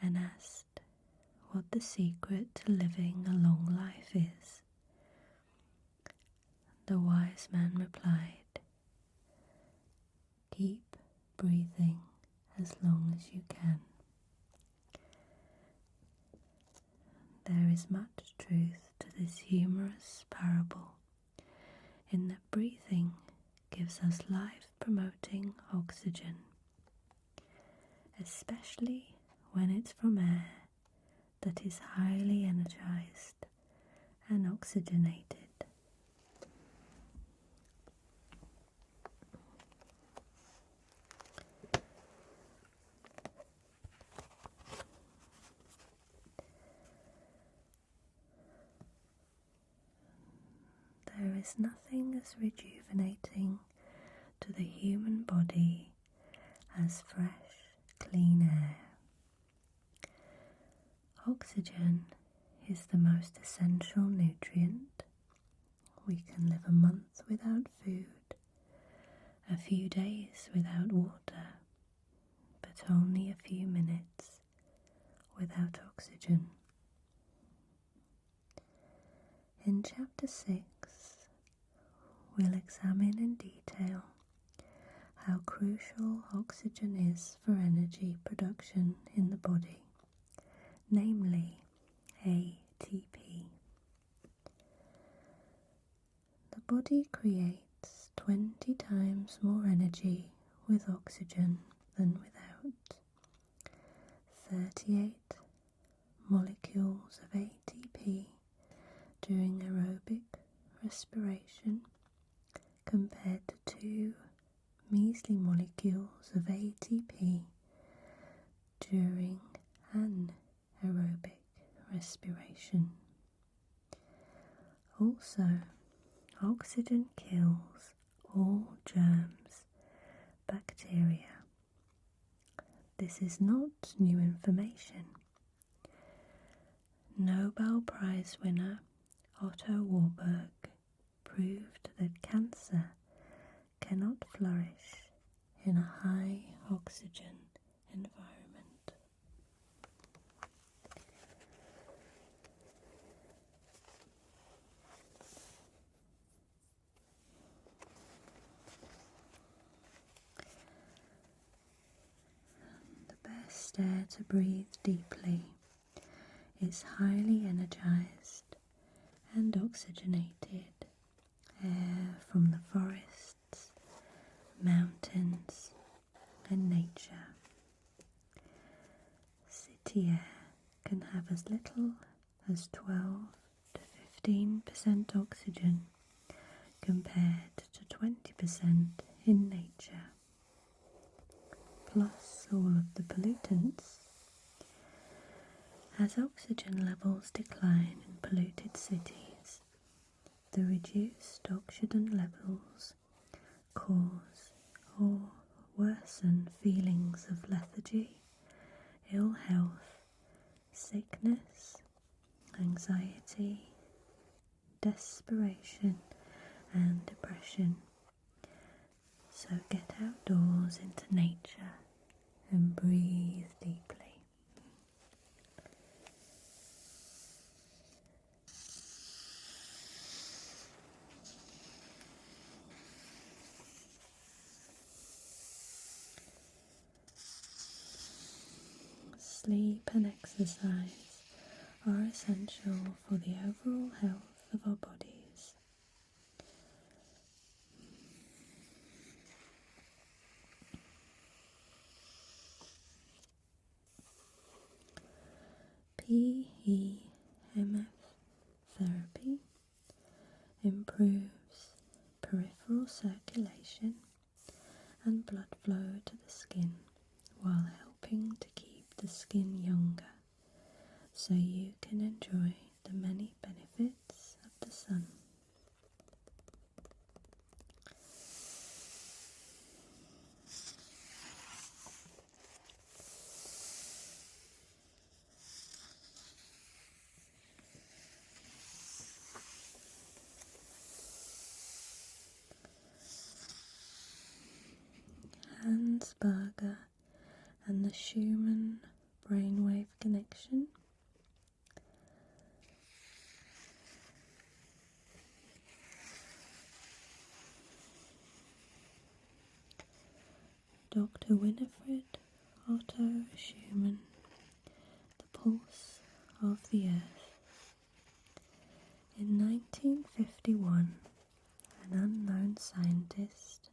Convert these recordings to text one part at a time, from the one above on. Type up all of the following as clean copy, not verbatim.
and asked what the secret to living a long life is. The wise man replied, "Keep breathing as long as you can." There is much truth to this humorous parable, in that breathing gives us life-promoting oxygen, especially when it's from air that is highly energized and oxygenated. There is nothing as rejuvenating to the human body as fresh, clean air. Oxygen is the most essential nutrient. We can live a month without food, a few days without water, but only a few minutes without oxygen. In Chapter 6, we'll examine in detail how crucial oxygen is for energy production in the body, namely ATP. The body creates 20 times more energy with oxygen than without. 38 molecules of ATP during aerobic respiration compared to 2 measly molecules of ATP during anaerobic respiration. Also, oxygen kills all germs, bacteria. This is not new information. Nobel Prize winner Otto Warburg proved that cancer cannot flourish in a high oxygen environment. The best air to breathe deeply is highly energized and oxygenated air from the forests, mountains, and nature. City air can have as little as 12 to 15% oxygen compared to 20% in nature, plus all of the pollutants. As oxygen levels decline in polluted cities, the reduced oxygen levels cause or worsen feelings of lethargy, ill health, sickness, anxiety, desperation, and depression. So get outdoors into nature and breathe deeply. Sleep and exercise are essential for the overall health of our bodies. PEMF therapy improves peripheral circulation and blood flow to the skin while helping to keep the skin younger, so you can enjoy the many benefits of the sun. Hans Berger and the Schumann brainwave connection. Dr. Winifred Otto Schumann, The Pulse of the Earth. In 1951, an unknown scientist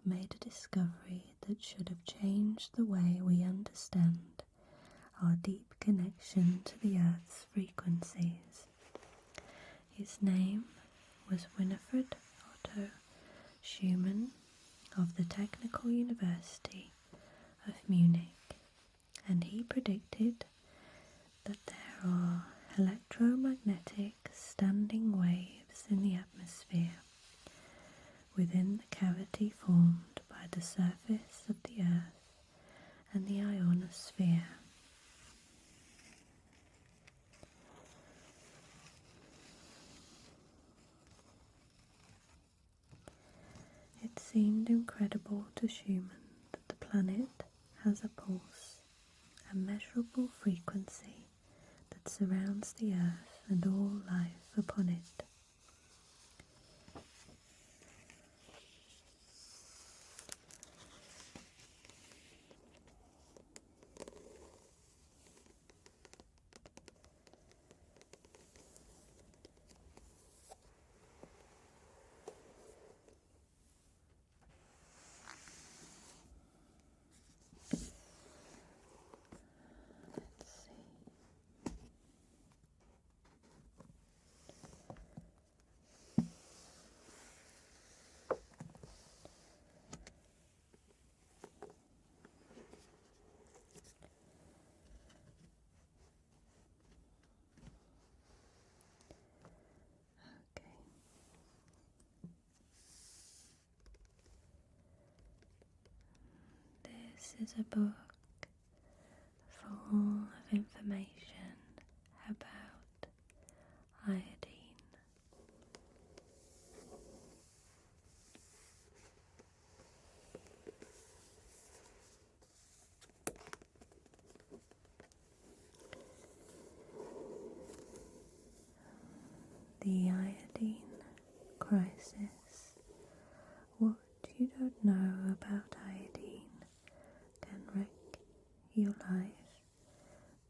made a discovery that should have changed the way we understand our deep connection to the Earth's frequencies. His name was Winifred Otto Schumann of the Technical University of Munich, and he predicted that there are electromagnetic standing waves in the atmosphere within the cavity formed by the surface of the Earth and the ionosphere. It seemed incredible to Schumann that the planet has a pulse, a measurable frequency that surrounds the Earth and all life upon it. This is a book full of information about iodine. The iodine crisis. What you don't know about iodine can wreck your life,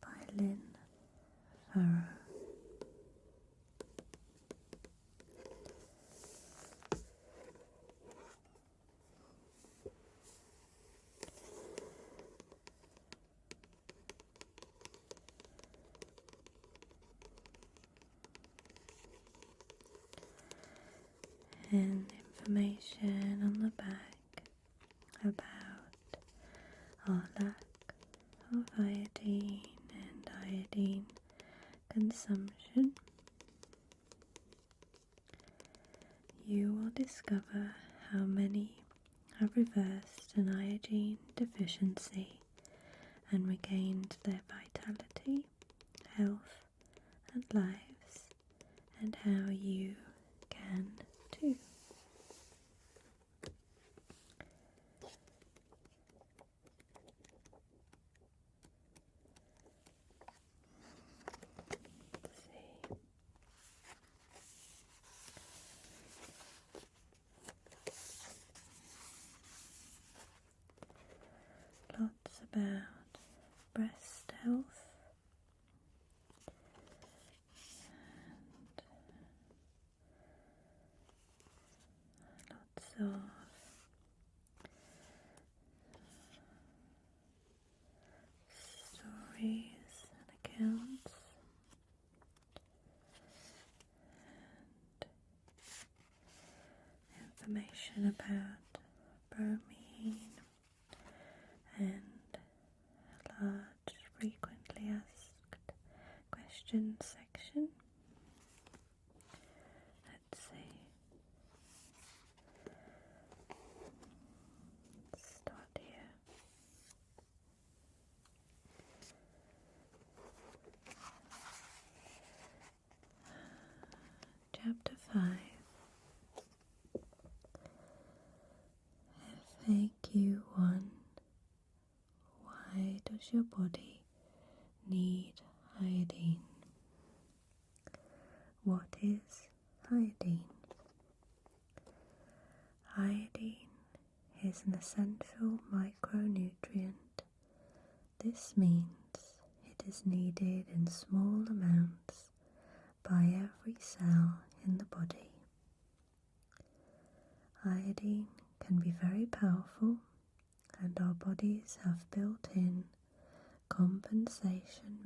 by Lynn Farrow. And information on the back about our lack of iodine and iodine consumption. You will discover how many have reversed an iodine deficiency and regained their vitality, health and lives, and how you can too. Lots about breast health and lots of stories and accounts and information about bromine and a large frequently asked questions section. Let's see. Let's start here. Chapter 5. FAQ 1. Why does your body need iodine. What is iodine? Iodine is an essential micronutrient. This means it is needed in small amounts by every cell in the body. Iodine can be very powerful, and our bodies have built-in compensation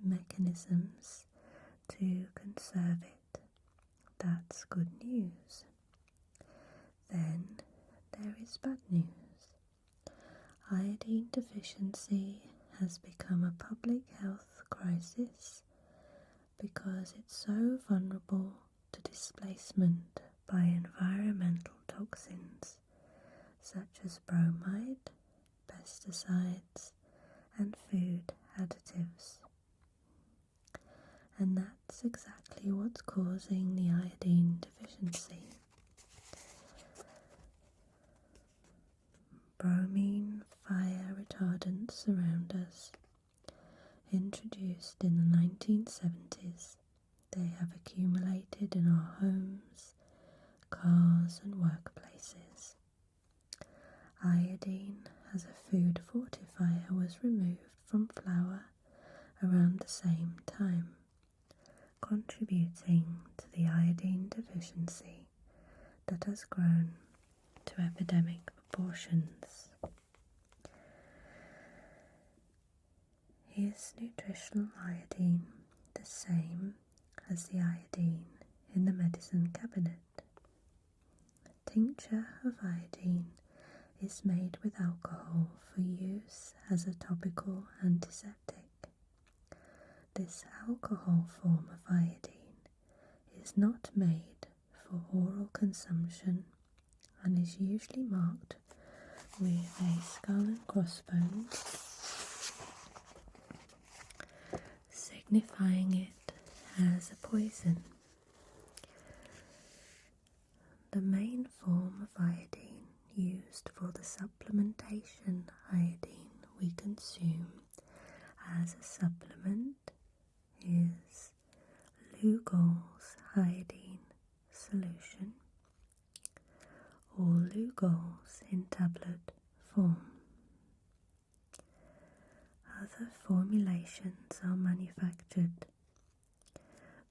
mechanisms to conserve it. That's good news. Then there is bad news. Iodine deficiency has become a public health crisis because it's so vulnerable to displacement by environmental toxins such as bromide, pesticides, and food additives. And that's exactly what's causing the iodine deficiency. Bromine fire retardants around us. Introduced in the 1970s, they have accumulated in our homes, cars and workplaces. Iodine as a food fortifier was removed from flour around the same time, contributing to the iodine deficiency that has grown to epidemic proportions. Is nutritional iodine the same as the iodine in the medicine cabinet? Tincture of iodine is made with alcohol for use as a topical antiseptic. This alcohol form of iodine is not made for oral consumption and is usually marked with a skull and crossbones, signifying it as a poison. The main form of iodine used for the supplementation iodine we consume as a supplement is Lugol's iodine solution or Lugol's in tablet form. Other formulations are manufactured,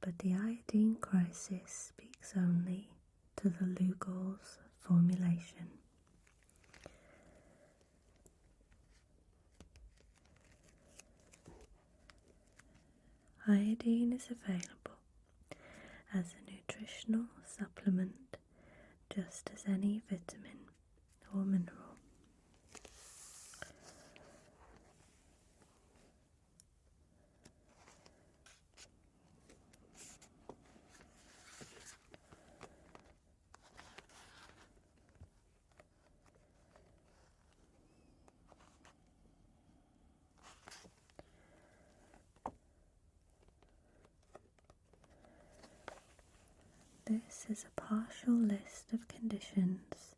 but the iodine crisis speaks only to the Lugol's formulation. Iodine is available as a nutritional supplement just as any vitamin or mineral. This is a partial list of conditions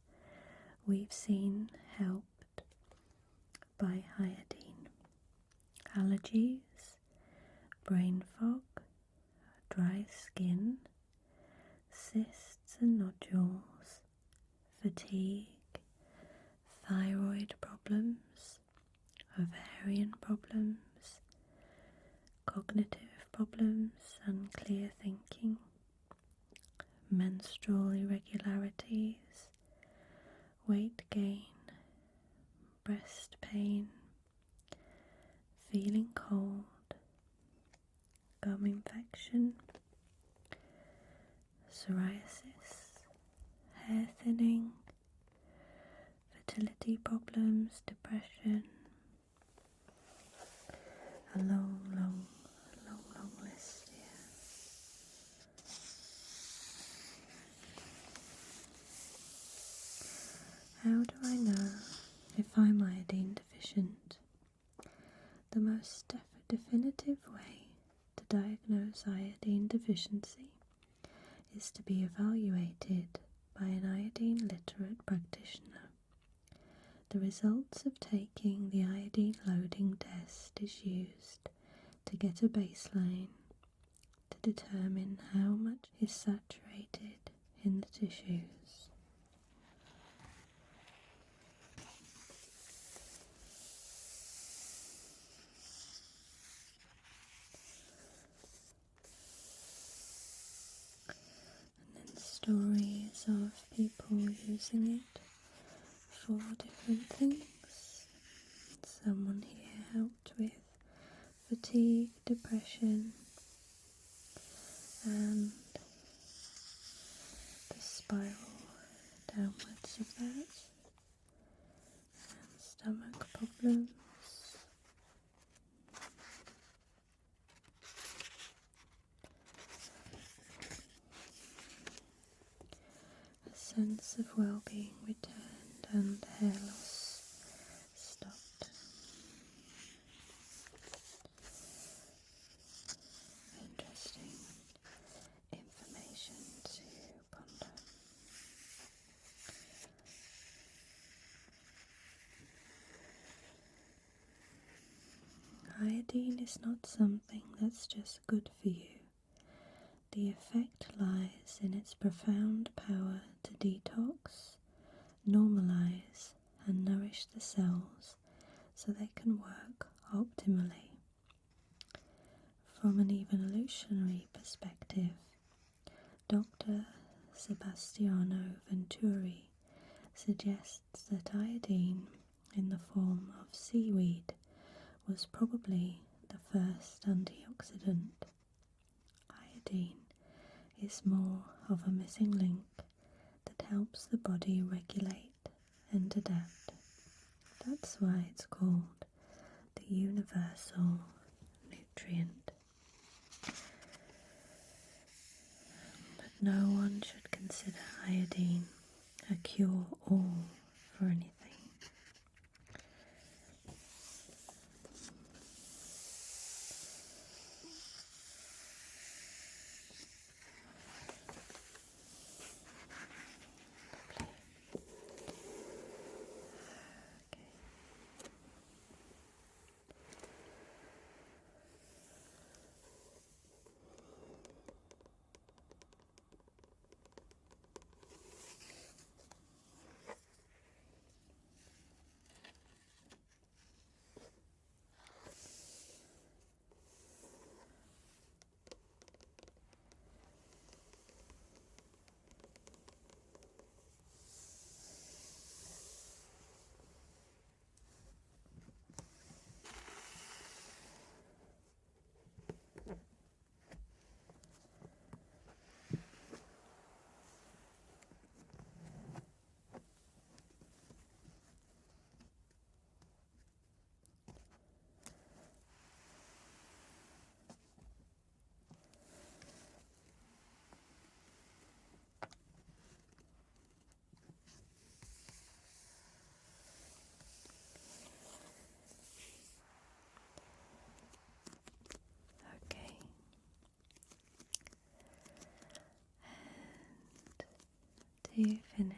we've seen helped by iodine. Allergies, brain fog, dry skin, cysts and nodules, fatigue, thyroid problems, ovarian problems, cognitive problems, unclear thinking, menstrual irregularities, weight gain, breast pain, feeling cold, gum infection, psoriasis, hair thinning, fertility problems, depression, a long list here. How do I know if I'm iodine deficient? The most definitive way to diagnose iodine deficiency is to be evaluated by an iodine literate practitioner. The results of taking the iodine loading test is used to get a baseline to determine how much is saturated in the tissues. And then stories of people using it for different things. Someone here helped with fatigue, depression, and the spiral downwards of that, and stomach problems. A sense of well-being returned and hair loss stopped. Interesting information to ponder. Iodine is not something that's just good for you. The effect lies in its profound power to detox, normalize, and nourish the cells so they can work optimally. From an evolutionary perspective, Dr. Sebastiano Venturi suggests that iodine in the form of seaweed was probably the first antioxidant. Iodine is more of a missing link that helps the body regulate and adapt. That's why it's called the universal nutrient. But no one should consider iodine a cure-all for anything. To finish,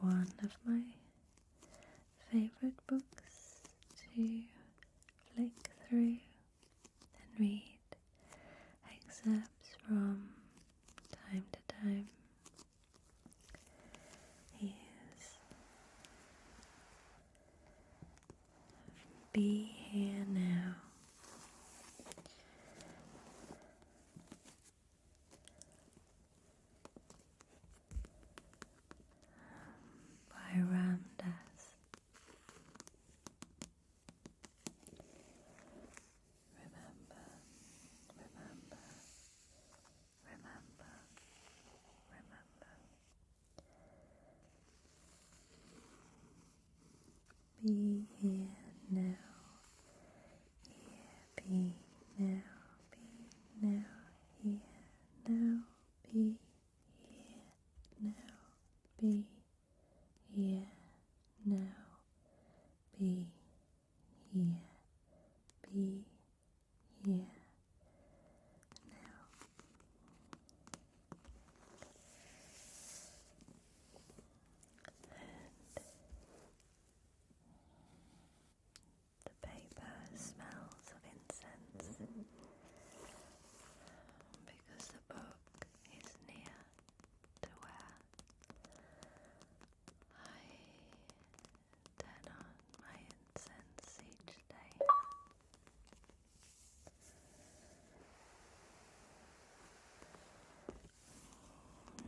one of my favourite books to flick through and read excerpts from time to time is Be Here Now. By Ram Dass. Remember, remember, remember, remember. Be here now,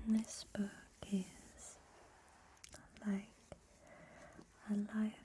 This book is like a life